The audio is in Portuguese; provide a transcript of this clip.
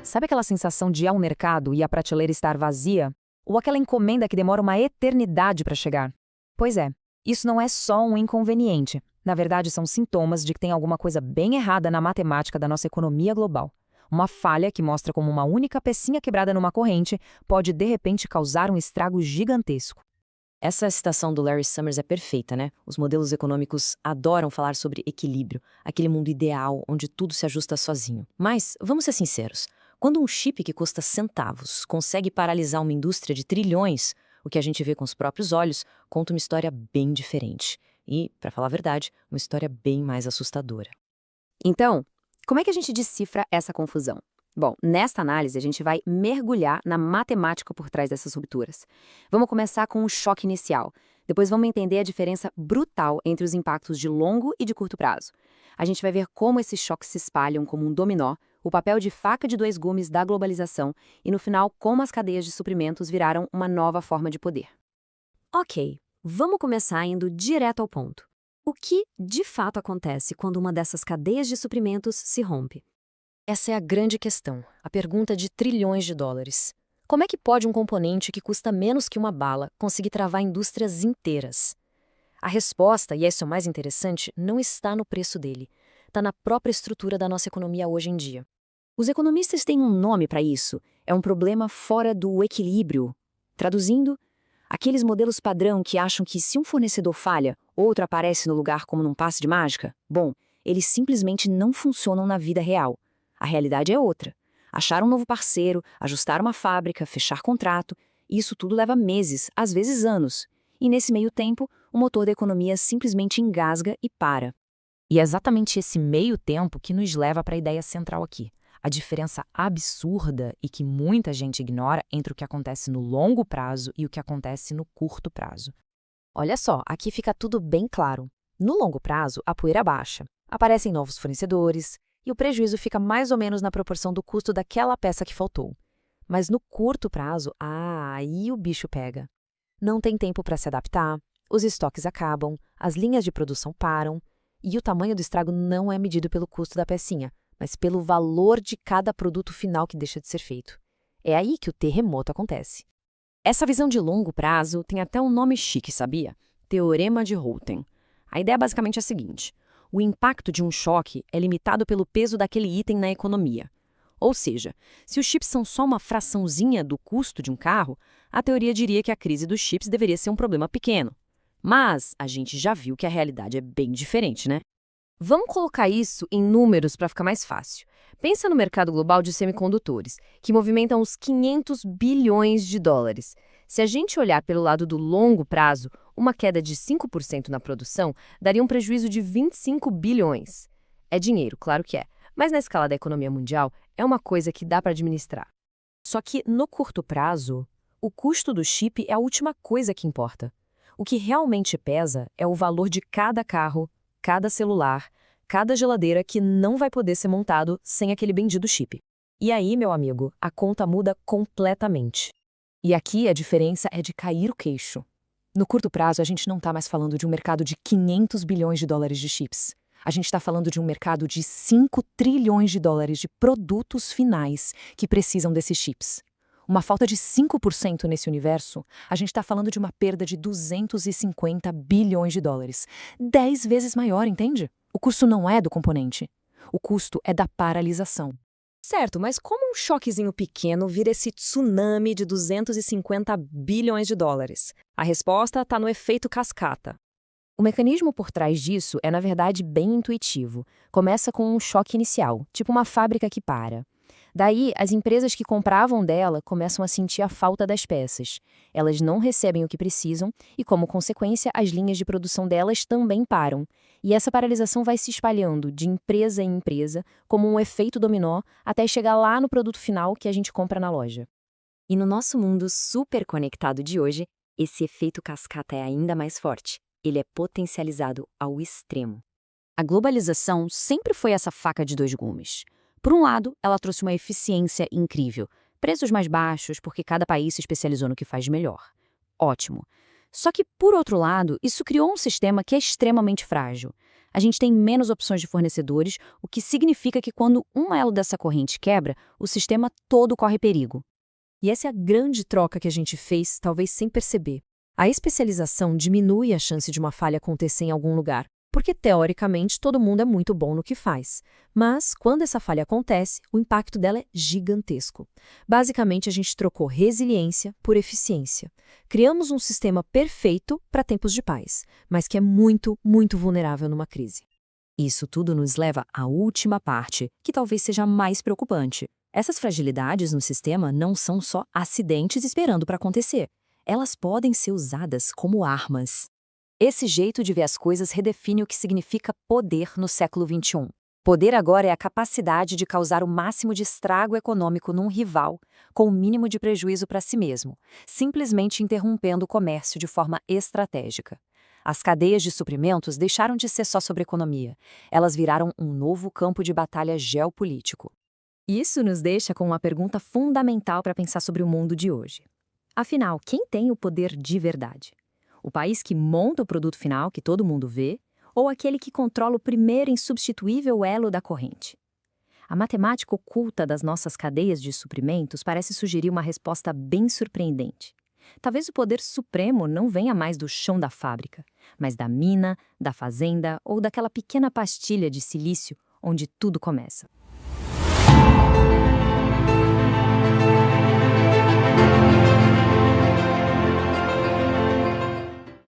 Sabe aquela sensação de ir ao mercado e a prateleira estar vazia? Ou aquela encomenda que demora uma eternidade para chegar? Pois é, isso não é só um inconveniente. Na verdade, são sintomas de que tem alguma coisa bem errada na matemática da nossa economia global. Uma falha que mostra como uma única pecinha quebrada numa corrente pode, de repente, causar um estrago gigantesco. Essa citação do Larry Summers é perfeita, né? Os modelos econômicos adoram falar sobre equilíbrio, aquele mundo ideal onde tudo se ajusta sozinho. Mas, vamos ser sinceros, quando um chip que custa centavos consegue paralisar uma indústria de trilhões, o que a gente vê com os próprios olhos conta uma história bem diferente. E, para falar a verdade, uma história bem mais assustadora. Então, como é que a gente decifra essa confusão? Bom, nesta análise a gente vai mergulhar na matemática por trás dessas rupturas. Vamos começar com o choque inicial. Depois vamos entender a diferença brutal entre os impactos de longo e de curto prazo. A gente vai ver como esses choques se espalham como um dominó, o papel de faca de dois gumes da globalização e, no final, como as cadeias de suprimentos viraram uma nova forma de poder. Ok, vamos começar indo direto ao ponto. O que, de fato, acontece quando uma dessas cadeias de suprimentos se rompe? Essa é a grande questão, a pergunta de trilhões de dólares. Como é que pode um componente que custa menos que uma bala conseguir travar indústrias inteiras? A resposta, e esse é o mais interessante, não está no preço dele. Está na própria estrutura da nossa economia hoje em dia. Os economistas têm um nome para isso. É um problema fora do equilíbrio. Traduzindo, aqueles modelos padrão que acham que se um fornecedor falha, outro aparece no lugar como num passe de mágica, bom, eles simplesmente não funcionam na vida real. A realidade é outra. Achar um novo parceiro, ajustar uma fábrica, fechar contrato, isso tudo leva meses, às vezes anos. E nesse meio tempo, o motor da economia simplesmente engasga e para. E é exatamente esse meio tempo que nos leva para a ideia central aqui. A diferença absurda e que muita gente ignora entre o que acontece no longo prazo e o que acontece no curto prazo. Olha só, aqui fica tudo bem claro. No longo prazo, a poeira baixa, aparecem novos fornecedores e o prejuízo fica mais ou menos na proporção do custo daquela peça que faltou. Mas no curto prazo, aí o bicho pega. Não tem tempo para se adaptar, os estoques acabam, as linhas de produção param e o tamanho do estrago não é medido pelo custo da pecinha, mas pelo valor de cada produto final que deixa de ser feito. É aí que o terremoto acontece. Essa visão de longo prazo tem até um nome chique, sabia? Teorema de Houghton. A ideia basicamente é a seguinte: o impacto de um choque é limitado pelo peso daquele item na economia. Ou seja, se os chips são só uma fraçãozinha do custo de um carro, a teoria diria que a crise dos chips deveria ser um problema pequeno. Mas a gente já viu que a realidade é bem diferente, né? Vamos colocar isso em números para ficar mais fácil. Pensa no mercado global de semicondutores, que movimenta uns 500 bilhões de dólares. Se a gente olhar pelo lado do longo prazo, uma queda de 5% na produção daria um prejuízo de 25 bilhões. É dinheiro, claro que é, mas na escala da economia mundial é uma coisa que dá para administrar. Só que no curto prazo, o custo do chip é a última coisa que importa. O que realmente pesa é o valor de cada carro, cada celular, cada geladeira que não vai poder ser montado sem aquele bendito chip. E aí, meu amigo, a conta muda completamente. E aqui a diferença é de cair o queixo. No curto prazo, a gente não está mais falando de um mercado de 500 bilhões de dólares de chips. A gente está falando de um mercado de 5 trilhões de dólares de produtos finais que precisam desses chips. Uma falta de 5% nesse universo, a gente está falando de uma perda de 250 bilhões de dólares. 10 vezes maior, entende? O custo não é do componente. O custo é da paralisação. Certo, mas como um choquezinho pequeno vira esse tsunami de 250 bilhões de dólares? A resposta está no efeito cascata. O mecanismo por trás disso é, na verdade, bem intuitivo. Começa com um choque inicial, tipo uma fábrica que para. Daí, as empresas que compravam dela começam a sentir a falta das peças. Elas não recebem o que precisam e, como consequência, as linhas de produção delas também param. E essa paralisação vai se espalhando de empresa em empresa, como um efeito dominó, até chegar lá no produto final que a gente compra na loja. E no nosso mundo super conectado de hoje, esse efeito cascata é ainda mais forte. Ele é potencializado ao extremo. A globalização sempre foi essa faca de dois gumes. Por um lado, ela trouxe uma eficiência incrível, preços mais baixos porque cada país se especializou no que faz de melhor. Ótimo. Só que, por outro lado, isso criou um sistema que é extremamente frágil. A gente tem menos opções de fornecedores, o que significa que quando um elo dessa corrente quebra, o sistema todo corre perigo. E essa é a grande troca que a gente fez, talvez sem perceber. A especialização diminui a chance de uma falha acontecer em algum lugar, porque teoricamente todo mundo é muito bom no que faz. Mas, quando essa falha acontece, o impacto dela é gigantesco. Basicamente, a gente trocou resiliência por eficiência. Criamos um sistema perfeito para tempos de paz, mas que é muito, muito vulnerável numa crise. Isso tudo nos leva à última parte, que talvez seja a mais preocupante. Essas fragilidades no sistema não são só acidentes esperando para acontecer. Elas podem ser usadas como armas. Esse jeito de ver as coisas redefine o que significa poder no século XXI. Poder agora é a capacidade de causar o máximo de estrago econômico num rival, com o mínimo de prejuízo para si mesmo, simplesmente interrompendo o comércio de forma estratégica. As cadeias de suprimentos deixaram de ser só sobre economia. Elas viraram um novo campo de batalha geopolítico. Isso nos deixa com uma pergunta fundamental para pensar sobre o mundo de hoje. Afinal, quem tem o poder de verdade? O país que monta o produto final que todo mundo vê, ou aquele que controla o primeiro insubstituível elo da corrente? A matemática oculta das nossas cadeias de suprimentos parece sugerir uma resposta bem surpreendente. Talvez o poder supremo não venha mais do chão da fábrica, mas da mina, da fazenda ou daquela pequena pastilha de silício onde tudo começa.